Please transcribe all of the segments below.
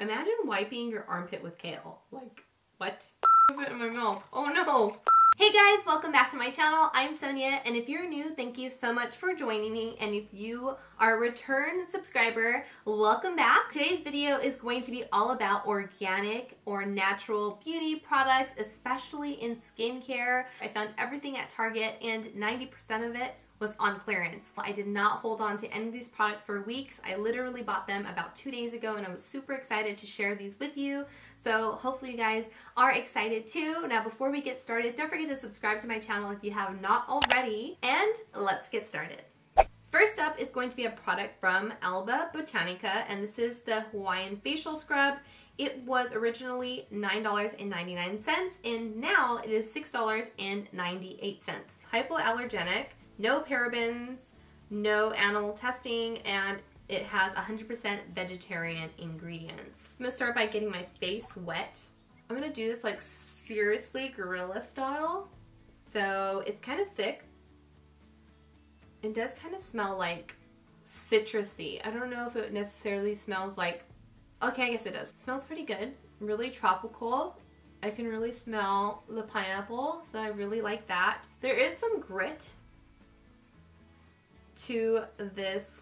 Imagine wiping your armpit with kale. Like, what? Put it in my mouth. Oh no! Hey guys, welcome back to my channel. I'm Sonia, and if you're new, thank you so much for joining me. And if you are a return subscriber, welcome back. Today's video is going to be all about organic or natural beauty products, especially in skincare. I found everything at Target, and 90% of it was on clearance. I did not hold on to any of these products for weeks. I literally bought them about 2 days ago, and I was super excited to share these with you. So hopefully you guys are excited too. Now before we get started, don't forget to subscribe to my channel if you have not already, and let's get started. First up is going to be a product from Alba Botanica, and this is the Hawaiian facial scrub. It was originally $9.99, and now it is $6.98. Hypoallergenic, no parabens, no animal testing, and it has 100% vegetarian ingredients. I'm gonna start by getting my face wet. I'm gonna do this like seriously gorilla style. So it's kind of thick. It does kind of smell like citrusy. I don't know if it necessarily smells like, okay, I guess it does. It smells pretty good, really tropical. I can really smell the pineapple, so I really like that. There is some grit to this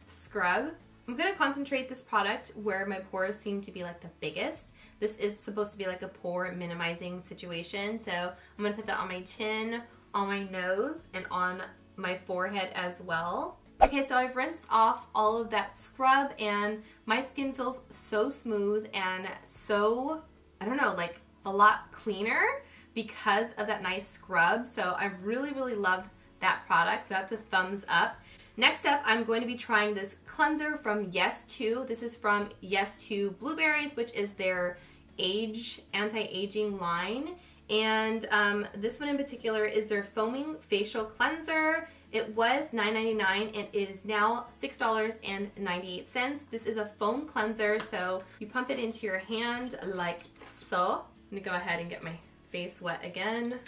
scrub. I'm going to concentrate this product where my pores seem to be like the biggest. This is supposed to be like a pore minimizing situation, so I'm going to put that on my chin, on my nose, and on my forehead as well. Okay, so I've rinsed off all of that scrub, and my skin feels so smooth and so, I don't know, like a lot cleaner because of that nice scrub. So I really love that product, so that's a thumbs up. Next up, I'm going to be trying this cleanser from Yes To. This is from Yes To Blueberries, which is their anti-aging line. And this one in particular is their foaming facial cleanser. It was $9.99 and it is now $6.98. This is a foam cleanser, so you pump it into your hand like so. I'm gonna go ahead and get my face wet again.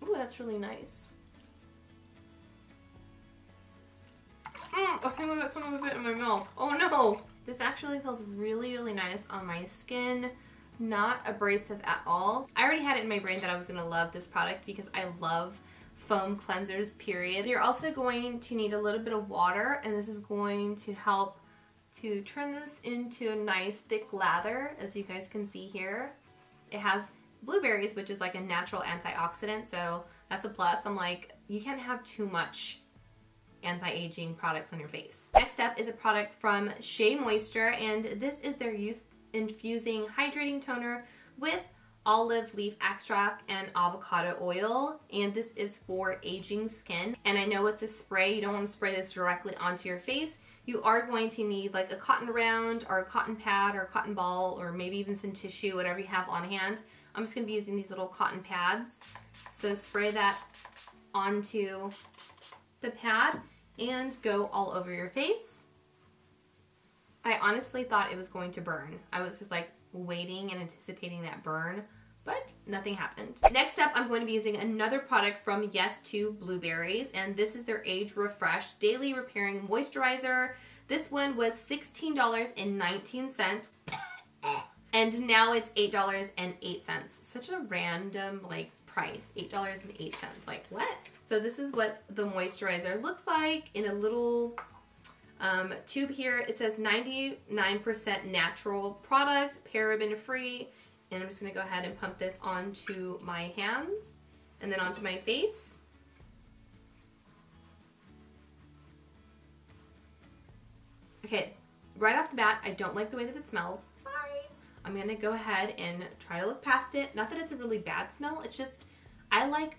Ooh, that's really nice. I think I got some of it in my mouth. Oh no! This actually feels really nice on my skin. Not abrasive at all. I already had it in my brain that I was gonna love this product because I love foam cleansers, period. You're also going to need a little bit of water, and this is going to help to turn this into a nice thick lather, as you guys can see here. It has blueberries, which is like a natural antioxidant, so that's a plus. I'm like, you can't have too much anti-aging products on your face. Next up is a product from SheaMoisture, and this is their Youth-Infusing Hydrating Toner with olive leaf extract and avocado oil, and this is for aging skin. And I know it's a spray, you don't want to spray this directly onto your face. You are going to need like a cotton round or a cotton pad or a cotton ball, or maybe even some tissue, whatever you have on hand. I'm just going to be using these little cotton pads. So spray that onto the pad and go all over your face. I honestly thought it was going to burn. I was just like waiting and anticipating that burn, but nothing happened. Next up, I'm going to be using another product from Yes To Blueberries, and this is their Age Refresh Daily Repairing Moisturizer. This one was $16.19, and now it's $8.08. Such a random like price, $8.08. Like what? So this is what the moisturizer looks like in a little tube here. It says 99% natural product, paraben free. And I'm just gonna go ahead and pump this onto my hands and then onto my face. Okay, right off the bat, I don't like the way that it smells. Sorry. I'm gonna go ahead and try to look past it. Not that it's a really bad smell, it's just, I like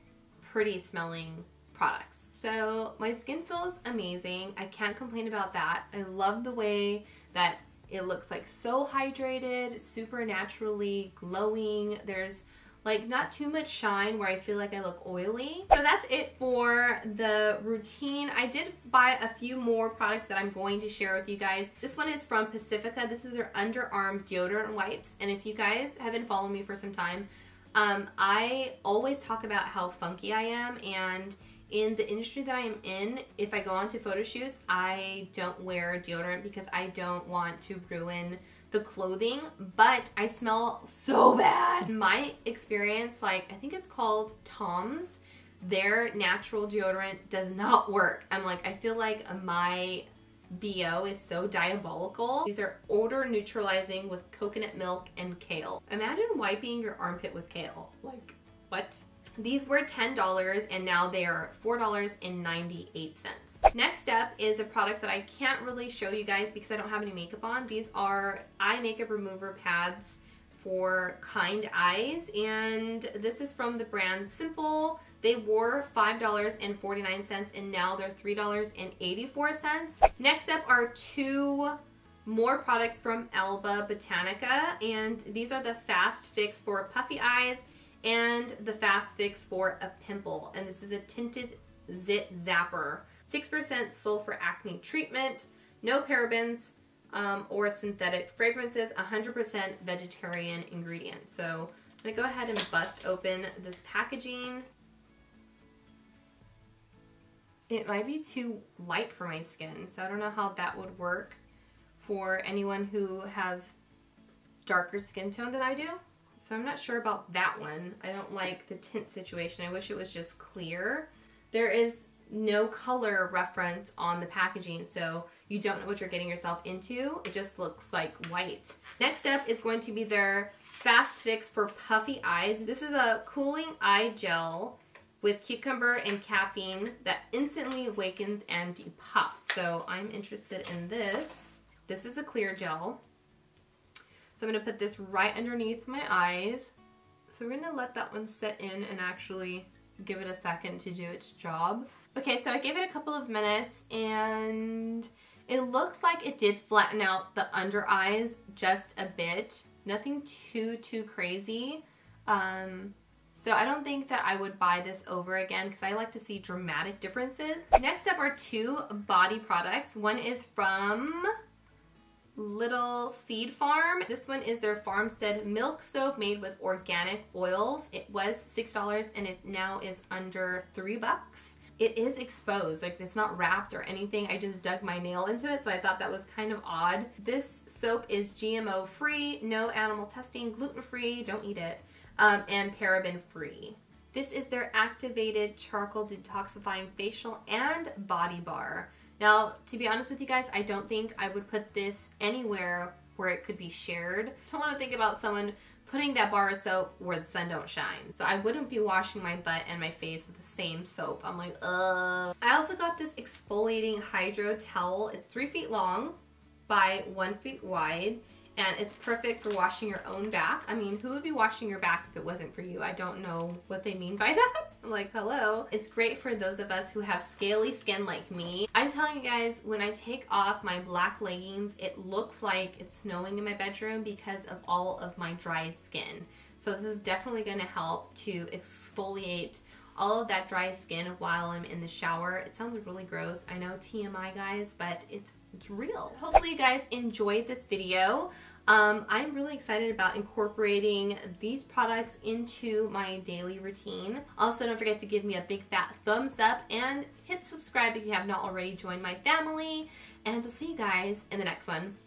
pretty smelling products. So my skin feels amazing. I can't complain about that. I love the way that it looks like so hydrated, super naturally glowing. There's like not too much shine where I feel like I look oily. So that's it for the routine. I did buy a few more products that I'm going to share with you guys. This one is from Pacifica. This is their Underarm Deodorant wipes. And if you guys have been following me for some time, I always talk about how funky I am, and in the industry that I am in, if I go onto photo shoots, I don't wear deodorant because I don't want to ruin the clothing, but I smell so bad. In my experience, like, I think it's called Tom's, their natural deodorant does not work. I'm like, I feel like my BO is so diabolical. These are odor neutralizing with coconut milk and kale. Imagine wiping your armpit with kale. Like, what? These were $10 and now they are $4.98. Next up is a product that I can't really show you guys because I don't have any makeup on. These are eye makeup remover pads for kind eyes, and this is from the brand Simple. They were $5.49 and now they're $3.84. Next up are two more products from Alba Botanica, and these are the Fast Fix for puffy eyes and the Fast Fix for a pimple. And this is a tinted zit zapper. 6% sulfur acne treatment, no parabens or synthetic fragrances, 100% vegetarian ingredients. So I'm gonna go ahead and bust open this packaging. It might be too light for my skin, so I don't know how that would work for anyone who has darker skin tone than I do. So I'm not sure about that one. I don't like the tint situation. I wish it was just clear. There is no color reference on the packaging, so you don't know what you're getting yourself into. It just looks like white. Next up is going to be their Fast Fix for puffy eyes. This is a cooling eye gel with cucumber and caffeine that instantly awakens and depuffs. So I'm interested in this. This is a clear gel. So I'm gonna put this right underneath my eyes. So we're gonna let that one set in and actually give it a second to do its job. Okay, so I gave it a couple of minutes and it looks like it did flatten out the under eyes just a bit. Nothing too crazy. So I don't think that I would buy this over again because I like to see dramatic differences. Next up are two body products. One is from Little Seed Farm. This one is their Farmstead Milk Soap made with organic oils. It was $6 and it now is under $3. It is exposed, like it's not wrapped or anything. I just dug my nail into it, so I thought that was kind of odd. This soap is GMO free, no animal testing, gluten free, don't eat it, and paraben free. This is their activated charcoal detoxifying facial and body bar. Now, to be honest with you guys, I don't think I would put this anywhere where it could be shared. I don't want to think about someone putting that bar of soap where the sun don't shine. So I wouldn't be washing my butt and my face with the same soap. I'm like, ugh. I also got this exfoliating hydro towel. It's 3 feet long by 1 feet wide. And it's perfect for washing your own back. I mean, who would be washing your back if it wasn't for you? I don't know what they mean by that. I'm like, hello. It's great for those of us who have scaly skin like me. I'm telling you guys, when I take off my black leggings, it looks like it's snowing in my bedroom because of all of my dry skin. So this is definitely gonna help to exfoliate all of that dry skin while I'm in the shower. It sounds really gross. I know, TMI guys, but it's real. Hopefully you guys enjoyed this video. I'm really excited about incorporating these products into my daily routine. Also, don't forget to give me a big fat thumbs up and hit subscribe if you have not already joined my family. And I'll see you guys in the next one.